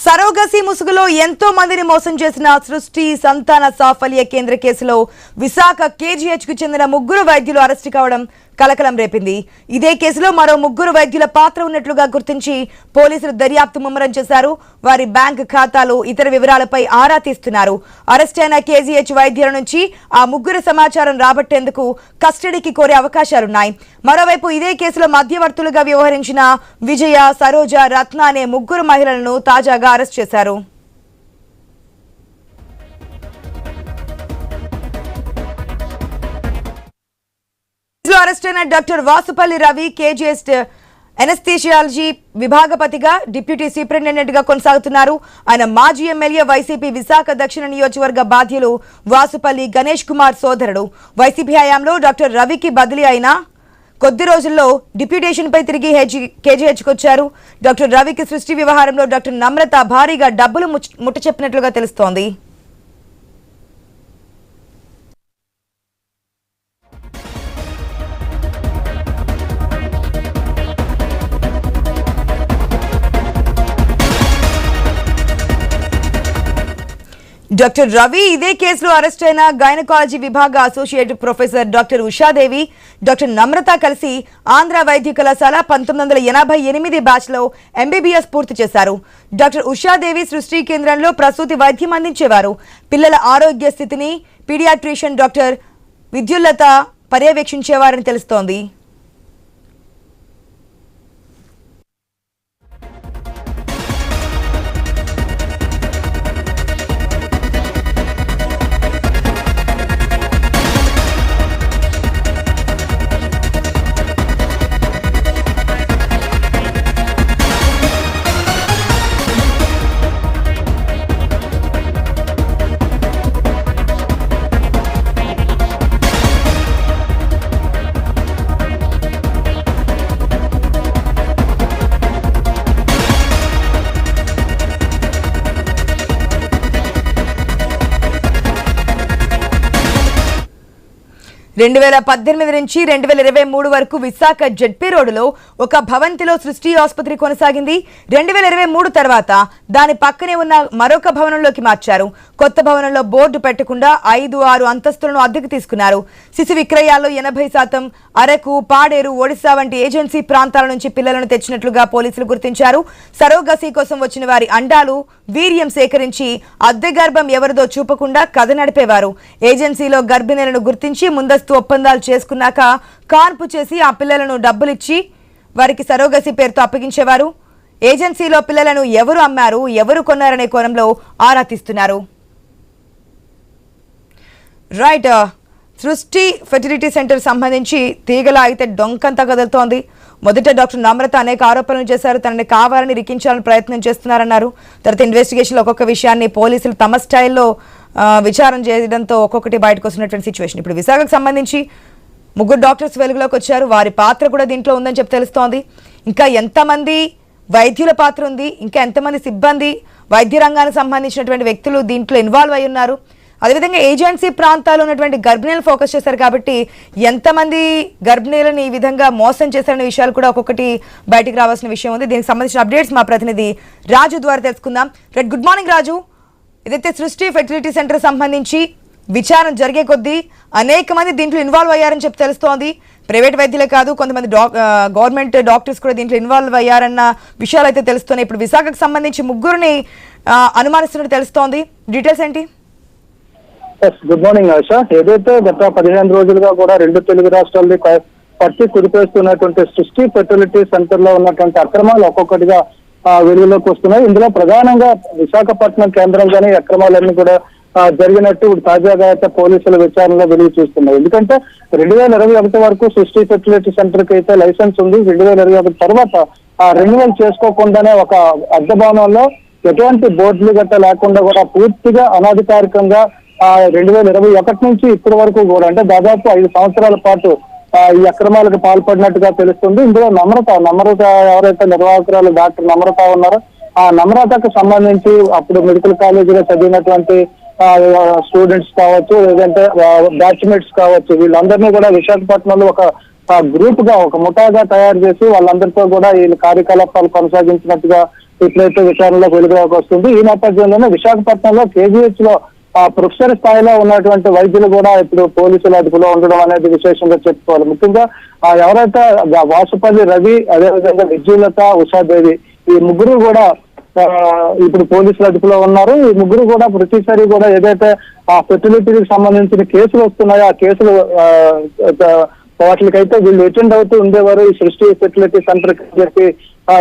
Surrogacy ముసుగులో ఎంతో మందిని మోసం చేసిన సృష్టి సంతాన సాఫల్య కేంద్ర కేసులో విశాఖ కేజీహెచ్ కు చెందిన ముగ్గురు వైద్యులు అరెస్టు కావడం కలకలం రేపింది. ఇదే కేసులో మరో ముగ్గురు వైద్యుల పాత్ర ఉన్నట్లుగా గుర్తించి పోలీసులు దర్యాప్తు ముమ్మరం చేశారు. వారి బ్యాంక్ ఖాతాలు ఇతర వివరాలపై ఆరా తీస్తున్నారు. అరెస్ట్ అయిన కేజీహెచ్ వైద్యుల నుంచి ఆ ముగ్గురు సమాచారం రాబట్టేందుకు కస్టడీకి కోరే అవకాశాలున్నాయి. మరోవైపు ఇదే కేసులో మధ్యవర్తులుగా వ్యవహరించిన విజయ, సరోజ, రత్న అనే ముగ్గురు మహిళలను తాజాగా అరెస్ట్ చేశారు. అరెస్ట్ అయిన doctor Vasupalli Ravi KGH anaesthesiology విభాగపతిగా డిప్యూటీ సూపరింటెండెంట్ గా కొనసాగుతున్నారు. ఆయన మాజీ ఎమ్మెల్యే, వైసీపీ విశాఖ దక్షిణ నియోజకవర్గ బాధ్యులు వాసుపల్లి గణేష్ కుమార్ సోదరుడు. వైసీపీ హయాంలో డాక్టర్ రవికి బదిలీ అయిన కొద్ది రోజుల్లో డిప్యూటేషన్ పై తిరిగి కేజీహెచ్ కు వచ్చారు. డాక్టర్ రవికి సృష్టి వ్యవహారంలో డాక్టర్ నమ్రత భారీగా డబ్బులు ముట్ట చెప్పినట్లుగా తెలుస్తోంది. డాక్టర్ రవి ఇదే కేసులో అరెస్ట్ అయిన గైనకాలజీ విభాగ associate professor doctor Ushadevi, doctor Namratha కలిసి ఆంధ్ర వైద్య కళాశాల 1988 బ్యాచ్ లో ఎంబీబీఎస్ పూర్తి చేశారు. డాక్టర్ ఉషాదేవి సృష్టి కేంద్రంలో ప్రసూతి వైద్యం అందించేవారు. పిల్లల ఆరోగ్య స్థితిని పీడియాట్రిషియన్ డాక్టర్ విద్యుల్లత పర్యవేక్షించేవారని తెలుస్తోంది. రెండు 2018 నుంచి 2023 వరకు విశాఖ జెడ్పీ రోడ్డులో ఒక భవంతిలో సృష్టి ఆసుపత్రి కొనసాగింది. 2023 తర్వాత దాని పక్కనే ఉన్న మరొక భవనంలోకి మార్చారు. కొత్త భవనంలో బోర్డు పెట్టకుండా 5-6 అంతస్తులను అద్దెకు తీసుకున్నారు. శిశు విక్రయాల్లో 80% అరకు, పాడేరు, ఒడిశా వంటి ఏజెన్సీ ప్రాంతాల నుంచి పిల్లలను తెచ్చినట్లుగా పోలీసులు గుర్తించారు. సరోగసి కోసం వచ్చిన వారి అండాలు, వీర్యం సేకరించి అద్దె గర్భం ఎవరిదో చూపకుండా కథ నడిపేవారు. ఏజెన్సీలో గర్భిణీలను గుర్తించి ముందస్తు ఒప్పందాలు చేసుకున్నాక కాన్పు చేసి ఆ పిల్లలను డబ్బులిచ్చి వారికి సరోగసి పేరుతో అప్పగించేవారు. ఏజెన్సీలో పిల్లలను ఎవరు అమ్మారు, ఎవరు కొన్నారనే కోణంలో ఆరా తీస్తున్నారు. రైట్, సృష్టి ఫెర్టిలిటీ సెంటర్ సంబంధించి తీగల అయితే డొంకంతా కదులుతోంది. మొదట డాక్టర్ నమ్రత అనేక ఆరోపణలు చేశారు. తనని కావాలని రికించాలని ప్రయత్నం చేస్తున్నారన్నారు. తర్వాత ఇన్వెస్టిగేషన్లో ఒక్కొక్క విషయాన్ని పోలీసులు తమ స్టైల్లో విచారణ చేయడంతో ఒక్కొక్కటి బయటకు వస్తున్నటువంటి సిచ్యువేషన్. ఇప్పుడు విశాఖకు సంబంధించి ముగ్గురు డాక్టర్స్ వెలుగులోకి వచ్చారు. వారి పాత్ర కూడా దీంట్లో ఉందని చెప్పి తెలుస్తోంది. ఇంకా ఎంతమంది వైద్యుల పాత్ర ఉంది, ఇంకా ఎంతమంది సిబ్బంది, వైద్య రంగానికి సంబంధించినటువంటి వ్యక్తులు దీంట్లో ఇన్వాల్వ్ అయి ఉన్నారు, అదేవిధంగా ఏజెన్సీ ప్రాంతాల్లో ఉన్నటువంటి గర్భిణీలను ఫోకస్ చేశారు. కాబట్టి ఎంతమంది గర్భిణీలను ఈ విధంగా మోసం చేశారనే విషయాలు కూడా ఒక్కొక్కటి బయటికి రావాల్సిన విషయం ఉంది. దీనికి సంబంధించిన అప్డేట్స్ మా ప్రతినిధి రాజు ద్వారా తెలుసుకుందాం. రైట్, గుడ్ మార్నింగ్ రాజు. ఏదైతే సృష్టి ఫెర్టిలిటీ సెంటర్ సంబంధించి విచారణ జరిగే కొద్దీ అనేక మంది దీంట్లో ఇన్వాల్వ్ అయ్యారని చెప్పి తెలుస్తోంది. ప్రైవేట్ వైద్యులే కాదు, కొంతమంది గవర్నమెంట్ డాక్టర్స్ కూడా దీంట్లో ఇన్వాల్వ్ అయ్యారన్న విషయాలు అయితే తెలుస్తున్నాయి. ఇప్పుడు విశాఖకు సంబంధించి ముగ్గురిని అనుమానిస్తున్నట్టు తెలుస్తోంది. డీటెయిల్స్ ఏంటి? గుడ్ మార్నింగ్ ఆశ. ఏదైతే గత 15 రోజులుగా కూడా 2 తెలుగు రాష్ట్రాలని పట్టి కుదిపేస్తున్నటువంటి సృష్టి ఫెర్టిలిటీ సెంటర్ లో ఉన్నటువంటి అక్రమాలు ఒక్కొక్కటిగా వెలుగులోకి వస్తున్నాయి. ఇందులో ప్రధానంగా విశాఖపట్నం కేంద్రంగానే అక్రమాలన్నీ కూడా జరిగినట్టు తాజాగా అయితే పోలీసుల విచారణలో వెలుగు చూస్తున్నాయి. ఎందుకంటే 2021 వరకు సృష్టి ఫెర్టిలిటీ సెంటర్ కి అయితే లైసెన్స్ ఉంది. 2021 తర్వాత రెన్యువల్ చేసుకోకుండానే ఒక అద్దె భవనంలో ఎటువంటి బోర్డులు గట్ట లేకుండా కూడా పూర్తిగా అనధికారికంగా 2021 నుంచి ఇప్పటి వరకు కూడా అంటే దాదాపు 5 సంవత్సరాల పాటు ఈ అక్రమాలకు పాల్పడినట్టుగా తెలుస్తుంది. ఇందులో నమ్రత ఎవరైతే నిర్వాహకురాలు డాక్టర్ నమ్రత ఉన్నారో ఆ నమ్రతకు సంబంధించి అప్పుడు మెడికల్ కాలేజీలో చదివినటువంటి స్టూడెంట్స్ కావచ్చు, లేదంటే బ్యాచ్మేట్స్ కావచ్చు, వీళ్ళందరినీ కూడా విశాఖపట్నంలో ఒక గ్రూప్ గా ఒక ముఠాగా తయారు చేసి వాళ్ళందరితో కూడా ఈ కార్యకలాపాలు కొనసాగించినట్టుగా ఇట్లయితే విచారణలో వెలుగులోకి వస్తుంది. ఈ నేపథ్యంలోనే విశాఖపట్నంలో కేజీహెచ్ లో ప్రొఫెసర్ స్థాయిలో ఉన్నటువంటి వైద్యులు కూడా ఇప్పుడు పోలీసుల అదుపులో ఉండడం అనేది విశేషంగా చెప్పుకోవాలి. ముఖ్యంగా ఎవరైతే వాసుపల్లి రవి, అదేవిధంగా విద్యులత, ఉషాదేవి ఈ ముగ్గురు కూడా ఇప్పుడు పోలీసుల అదుపులో ఉన్నారు. ఈ ముగ్గురు కూడా ప్రతిసారి కూడా ఏదైతే ఫెర్టిలిటీకి సంబంధించిన కేసులు వస్తున్నాయో ఆ కేసులు వాటికైతే వీళ్ళు అటెండ్ అవుతూ ఉండేవారు. ఈ సృష్టి ఫెర్టిలిటీ సెంటర్ చెప్పి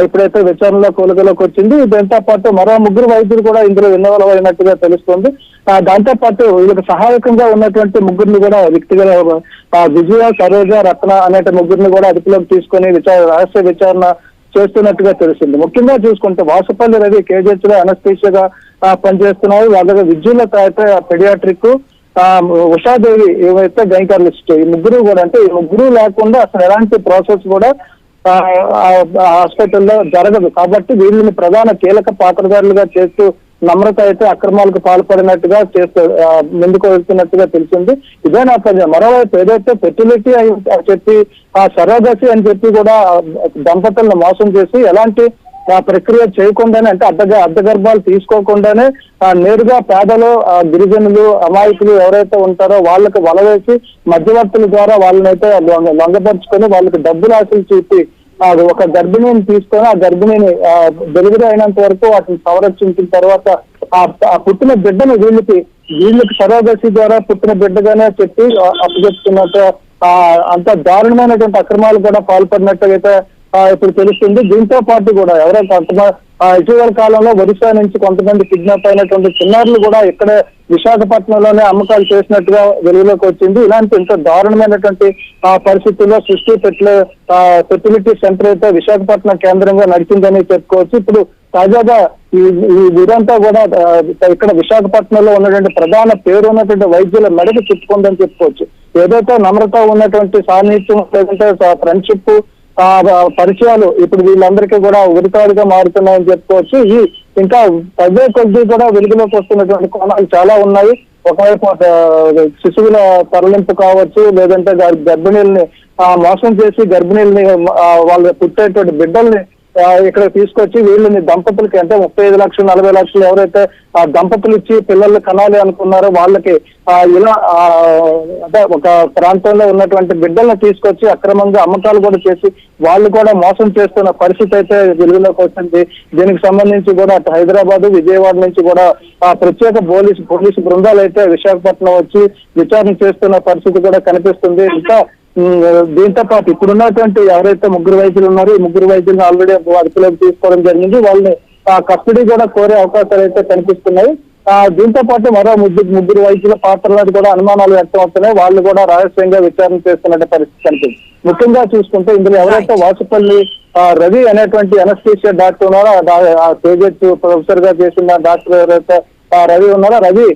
ఇప్పుడైతే విచారణలో కొలుగులోకి వచ్చింది. దాంతో పాటు మరో ముగ్గురు వైద్యులు కూడా ఇందులో ఇన్వాల్వ్ అయినట్టుగా తెలుస్తుంది. దాంతో పాటు వీళ్ళకి సహాయకంగా ఉన్నటువంటి ముగ్గురిని కూడా వ్యక్తిగత విజయ, సరోజ, రత్న అనే ముగ్గురిని కూడా అదుపులోకి తీసుకొని రహస్య విచారణ చేస్తున్నట్టుగా తెలిసింది. ముఖ్యంగా చూసుకుంటే వాసుపల్లి రవి కేజీహెచ్ లో అనస్థీషియాగా పనిచేస్తున్నారు. అలాగే విద్యులత అయితే పెడియాట్రిక్, ఉషాదేవి ఏవైతే గైనకాలజిస్ట్, ఈ ముగ్గురు కూడా అంటే ఈ ముగ్గురు లేకుండా అసలు ఎలాంటి ప్రాసెస్ కూడా హాస్పిటల్లో జరగదు. కాబట్టి వీళ్ళని ప్రధాన కీలక పాత్రధారులుగా చేస్తూ నమ్రత అయితే అక్రమాలకు పాల్పడినట్టుగా చేస్తూ ముందుకు వెళ్తున్నట్టుగా తెలిసింది. ఇదే నేపథ్యం మరోవైపు ఏదైతే ఫెర్టిలిటీ అని చెప్పి సరోగసి అని చెప్పి కూడా దంపతులను మోసం చేసి ఎలాంటి ప్రక్రియ చేయకుండానే అంటే అర్ధగర్భాలు తీసుకోకుండానే నేరుగా పేదలు, గిరిజనులు, అమాయకులు ఎవరైతే ఉంటారో వాళ్ళకి వలవేసి మధ్యవర్తుల ద్వారా వాళ్ళనైతే లొంగపరుచుకొని వాళ్ళకి డబ్బులు ఆశలు చూపి ఒక గర్భిణిని తీసుకొని ఆ గర్భిణిని డెలివరీ అయినంత వరకు వాటిని సంరక్షించిన తర్వాత ఆ పుట్టిన బిడ్డను వీళ్ళకి సరోగసి ద్వారా పుట్టిన బిడ్డగానే చెప్పి అప్పచెప్తున్నట్టు అంత దారుణమైనటువంటి అక్రమాలు కూడా పాల్పడినట్టుగైతే ఇప్పుడు తెలుస్తుంది. దీంతో పాటు కూడా ఎవరైతే ఇటీవల కాలంలో ఒరిస్సా నుంచి కొంతమంది కిడ్నాప్ అయినటువంటి చిన్నారులు కూడా ఇక్కడే విశాఖపట్నంలోనే అమ్మకాలు చేసినట్టుగా వెలుగులోకి వచ్చింది. ఇలాంటి ఇంత దారుణమైనటువంటి పరిస్థితుల్లో సృష్టి ఫెర్టిలిటీ సెంటర్ అయితే విశాఖపట్నం కేంద్రంగా నడిచిందని చెప్పుకోవచ్చు. ఇప్పుడు తాజాగా ఈ వీరంతా కూడా ఇక్కడ విశాఖపట్నంలో ఉన్నటువంటి ప్రధాన పేరు ఉన్నటువంటి వైద్యుల మెడకు చుట్టుకుందని చెప్పుకోవచ్చు. ఏదైతే నమ్రత ఉన్నటువంటి సాన్నిధ్యం లేదంటే ఫ్రెండ్షిప్ పరిచయాలు ఇప్పుడు వీళ్ళందరికీ కూడా ఉరితాడుగా మారుతున్నాయని చెప్పుకోవచ్చు. ఈ ఇంకా పదే కొద్ది కూడా వెలుగులోకి వస్తున్నటువంటి కోణాలు చాలా ఉన్నాయి. ఒకవైపు శిశువుల తరలింపు కావచ్చు, లేదంటే గర్భిణీల్ని మోసం చేసి గర్భిణీల్ని వాళ్ళు పుట్టేటువంటి బిడ్డల్ని ఇక్కడ తీసుకొచ్చి వీళ్ళని దంపతులకి అంటే 35 లక్షలు 40 లక్షలు ఎవరైతే ఆ దంపతులు ఇచ్చి పిల్లల్ని కనాలి అనుకున్నారో వాళ్ళకి ఇలా అంటే ఒక ప్రాంతంలో ఉన్నటువంటి బిడ్డల్ని తీసుకొచ్చి అక్రమంగా అమ్మకాలు కూడా చేసి వాళ్ళు కూడా మోసం చేస్తున్న పరిస్థితి అయితే వెలుగులోకి వచ్చింది. దీనికి సంబంధించి కూడా అటు హైదరాబాద్, విజయవాడ నుంచి కూడా ప్రత్యేక పోలీసు బృందాలు అయితే విశాఖపట్నం వచ్చి విచారణ చేస్తున్న పరిస్థితి కూడా కనిపిస్తుంది. ఇంకా దీంతో పాటు ఇప్పుడున్నటువంటి ఎవరైతే ముగ్గురు వైద్యులు ఉన్నారో ఈ ముగ్గురు వైద్యులను ఆల్రెడీ అదుపులోకి తీసుకోవడం జరిగింది. వాళ్ళని కస్టడీ కూడా కోరే అవకాశాలు అయితే కనిపిస్తున్నాయి. దీంతో పాటు మరో ముగ్గురు వైద్యుల పాత్రలను కూడా అనుమానాలు వ్యక్తం అవుతున్నాయి. వాళ్ళు కూడా రహస్యంగా విచారణ చేస్తున్న పరిస్థితి కనిపిస్తుంది. ముఖ్యంగా చూసుకుంటే ఇందులో ఎవరైతే వాసుపల్లి రవి అనేటువంటి అనస్థీషియా డాక్టర్ ఉన్నారో కేజీహెచ్ ప్రొఫెసర్ గా చేసిన డాక్టర్ ఎవరైతే రవి ఉన్నారో రవి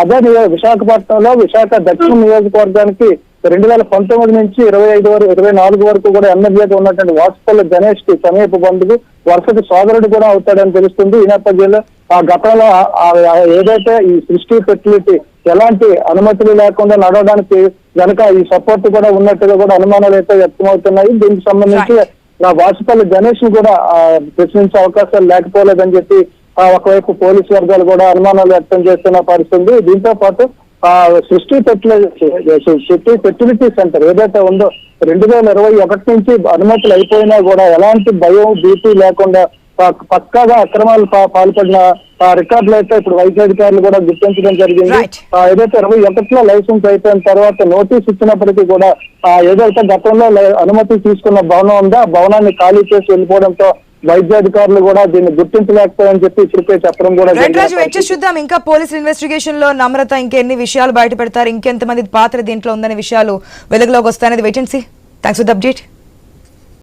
అదే విశాఖపట్నంలో విశాఖ దక్షిణ నియోజకవర్గానికి 2019 నుంచి 24 వరకు కూడా ఎమ్మెల్యేగా ఉన్నటువంటి వాసుపల్లి గణేష్ కి సమీప బంధువు, వరుసటి సోదరుడు కూడా అవుతాడని తెలుస్తుంది. ఈ నేపథ్యంలో గతంలో ఏదైతే ఈ సృష్టి ఫెర్టిలిటీ ఎలాంటి అనుమతులు లేకుండా నడవడానికి కనుక ఈ సపోర్ట్ కూడా ఉన్నట్టుగా కూడా అనుమానాలు అయితే వ్యక్తమవుతున్నాయి. దీనికి సంబంధించి వాసుపల్లి గణేష్ ని కూడా ప్రశ్నించే అవకాశాలు లేకపోలేదని చెప్పి ఒకవైపు పోలీసు వర్గాలు కూడా అనుమానాలు వ్యక్తం చేస్తున్న పరిస్థితి. దీంతో పాటు సృష్టి ఫెర్టిలిటీ సెంటర్ ఏదైతే ఉందో 2021 నుంచి అనుమతులు అయిపోయినా కూడా ఎలాంటి భయం, భీతి లేకుండా పక్కాగా అక్రమాలు పాల్పడిన రికార్డులు అయితే ఇప్పుడు వైద్యాధికారులు కూడా గుర్తించడం జరిగింది. ఏదైతే 21లో లైసెన్స్ అయిపోయిన తర్వాత నోటీస్ ఇచ్చినప్పటికీ కూడా ఏదైతే గతంలో అనుమతి తీసుకున్న భవనం ఉందో ఆ భవనాన్ని ఖాళీ చేసి వెళ్ళిపోవడంతో వైద్యాధికారులు కూడా దీన్ని గుర్తించలేకపోయారని చెప్పి ఇప్పటికే చెప్పడం కూడా చూద్దాం. ఇంకా పోలీస్ ఇన్వెస్టిగేషన్ లో నమ్రత ఇంకెన్ని విషయాలు బయట పెడతారు, ఇంకెంతమంది పాత్ర దీంట్లో ఉందనే విషయాలు వెలుగులోకి వస్తాయనేది wait and see. Thanks for the update.